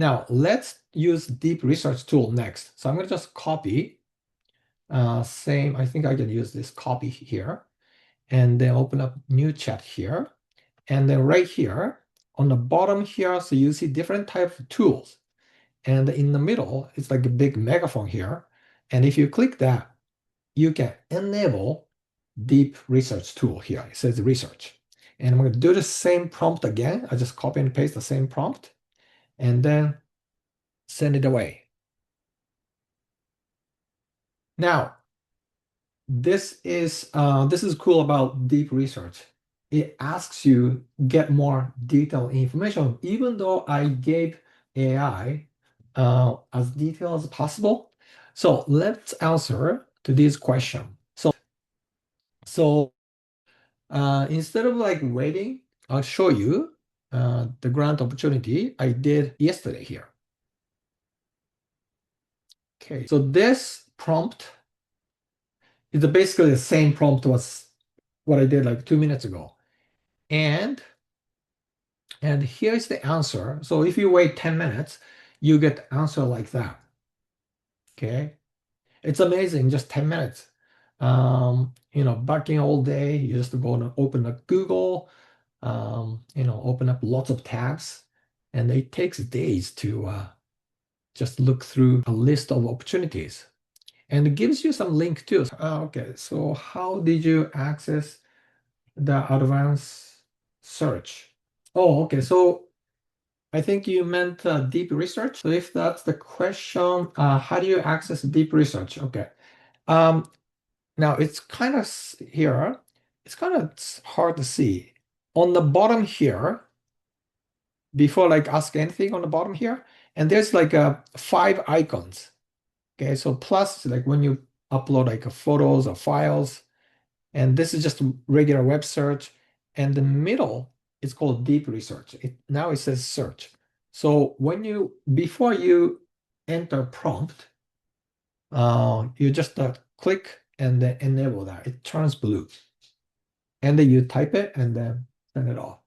Now let's use deep research tool next. So I'm going to just copy same. I think I can use this copy here and then open up new chat here. And then right here on the bottom here, so you see different type of tools. And in the middle, it's like a big megaphone here. And if you click that, you can enable deep research tool here. It says research. And I'm going to do the same prompt again. I just copy and paste the same prompt and then send it away. Now, this is cool about deep research. It asks you get more detailed information, even though I gave AI as detailed as possible. So let's answer to this question. So instead of like waiting, I'll show you the grant opportunity I did yesterday here. Okay, so this prompt is basically the same prompt was what I did like 2 minutes ago. And here's the answer. So if you wait 10 minutes, you get the answer like that. Okay. It's amazing, just 10 minutes. Back in all day, you just go and open up Google, open up lots of tabs, and it takes days to just look through a list of opportunities. And it gives you some link too. Okay, so how did you access the advanced search? Oh, okay. So I think you meant deep research. So if that's the question, how do you access deep research? Okay. Now it's kind of here. It's kind of hard to see. On the bottom here, before like ask anything on the bottom here, and there's like 5 icons. Okay, so plus like when you upload like photos or files, and this is just regular web search. And the middle is called deep research. Now it says search. So before you enter prompt, you just click and then enable that. It turns blue. And then you type it and then turn it off.